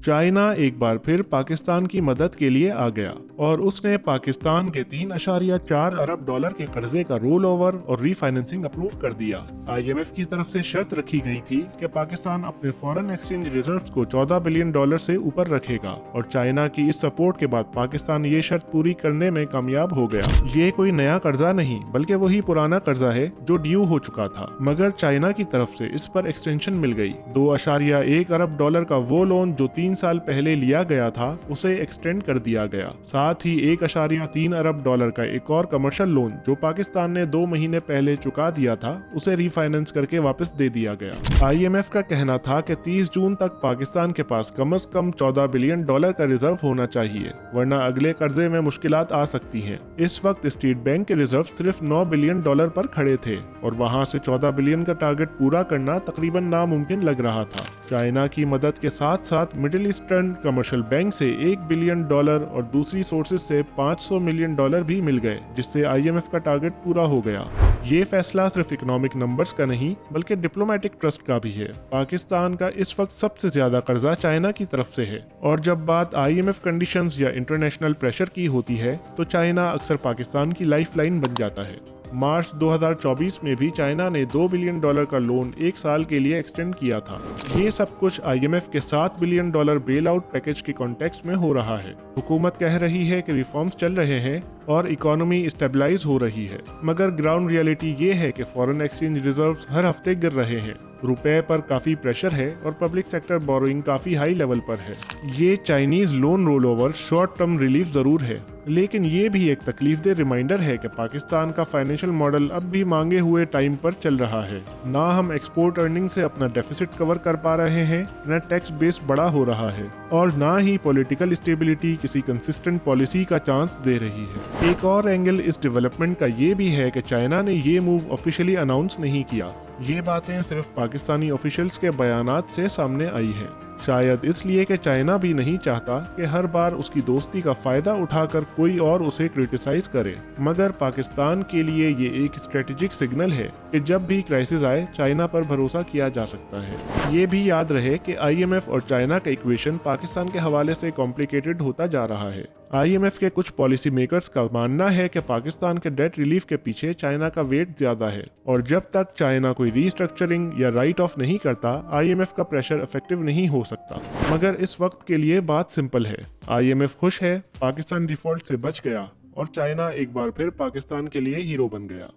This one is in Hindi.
चाइना एक बार फिर पाकिस्तान की मदद के लिए आ गया और उसने पाकिस्तान के 3.4 अरब डॉलर के कर्जे का रोल ओवर और रीफाइनेंसिंग अप्रूव कर दिया। आईएमएफ की तरफ से शर्त रखी गई थी कि पाकिस्तान अपने फॉरेन एक्सचेंज रिजर्व्स को 14 बिलियन डॉलर से ऊपर रखेगा और चाइना की इस सपोर्ट के बाद पाकिस्तान ये शर्त पूरी करने में कामयाब हो गया। ये कोई नया कर्जा नहीं बल्कि वही पुराना कर्जा है जो ड्यू हो चुका था, मगर चाइना की तरफ से इस पर एक्सटेंशन मिल गई। 2.1 अरब डॉलर का वो लोन जो 3 साल पहले लिया गया था उसे एक्सटेंड कर दिया गया। साथ ही 1.3 अरब डॉलर का एक और कमर्शियल लोन जो पाकिस्तान ने 2 महीने पहले चुका दिया था उसे रीफाइनेंस करके वापस दे दिया गया। आईएमएफ का कहना था कि 30 जून तक पाकिस्तान के पास कम से कम 14 बिलियन डॉलर का रिजर्व होना चाहिए, वरना अगले कर्जे में मुश्किलात आ सकती हैं। इस वक्त स्टेट बैंक के रिजर्व सिर्फ 9 बिलियन डॉलर पर खड़े थे और वहां से 14 बिलियन का टारगेट पूरा करना तकरीबन नामुमकिन लग रहा था। चाइना की मदद के साथ साथ मिडिल ईस्टर्न कमर्शियल बैंक से 1 बिलियन डॉलर और दूसरी सोर्सेज से 500 मिलियन डॉलर भी मिल गए, जिससे आईएमएफ का टारगेट पूरा हो गया। ये फैसला सिर्फ इकोनॉमिक नंबर्स का नहीं बल्कि डिप्लोमेटिक ट्रस्ट का भी है। पाकिस्तान का इस वक्त सबसे ज्यादा कर्जा चाइना की तरफ से है और जब बात आईएमएफ कंडीशंस या इंटरनेशनल प्रेशर की होती है तो चाइना अक्सर पाकिस्तान की लाइफलाइन बन जाता है। मार्च 2024 में भी चाइना ने 2 बिलियन डॉलर का लोन 1 साल के लिए एक्सटेंड किया था। ये सब कुछ आईएमएफ के 7 billion dollar bail out package के कॉन्टेक्स्ट में हो रहा है। हुकूमत कह रही है कि रिफॉर्म्स चल रहे हैं और इकोनॉमी स्टेबलाइज हो रही है, मगर ग्राउंड रियलिटी ये है कि फॉरेन एक्सचेंज रिजर्व्स हर हफ्ते गिर रहे हैं, रुपए पर काफी प्रेशर है और पब्लिक सेक्टर बोरोइंग काफी हाई लेवल पर है। ये Chinese loan roll over short term relief जरूर है, लेकिन ये भी एक तकलीफदेह रिमाइंडर है कि पाकिस्तान का फाइनेंशियल मॉडल अब भी मांगे हुए टाइम पर चल रहा है। ना हम एक्सपोर्ट अर्निंग से अपना डेफिसिट कवर कर पा रहे हैं, न टैक्स बेस बड़ा हो रहा है और ना ही पॉलिटिकल स्टेबिलिटी किसी कंसिस्टेंट पॉलिसी का चांस दे रही है। एक और एंगल इस डेवलपमेंट का ये भी है कि चाइना ने ये मूव ऑफिशियली अनाउंस नहीं किया। ये बातें सिर्फ पाकिस्तानी ऑफिशियल्स के बयानात से सामने आई हैं। शायद इसलिए कि चाइना भी नहीं चाहता कि हर बार उसकी दोस्ती का फायदा उठाकर कोई और उसे क्रिटिसाइज करे, मगर पाकिस्तान के लिए ये एक स्ट्रेटेजिक सिग्नल है कि जब भी क्राइसिस आए चाइना पर भरोसा किया जा सकता है। ये भी याद रहे कि आईएमएफ और चाइना का इक्वेशन पाकिस्तान के हवाले से कॉम्प्लिकेटेड होता जा रहा है। आईएमएफ के कुछ पॉलिसी मेकर्स का मानना है कि पाकिस्तान के डेट रिलीफ के पीछे चाइना का वेट ज्यादा है और जब तक चाइना कोई रीस्ट्रक्चरिंग या राइट ऑफ नहीं करता आईएमएफ का प्रेशर इफेक्टिव नहीं हो सकता। मगर इस वक्त के लिए बात सिंपल है, आईएमएफ खुश है, पाकिस्तान डिफॉल्ट से बच गया और चाइना एक बार फिर पाकिस्तान के लिए हीरो बन गया।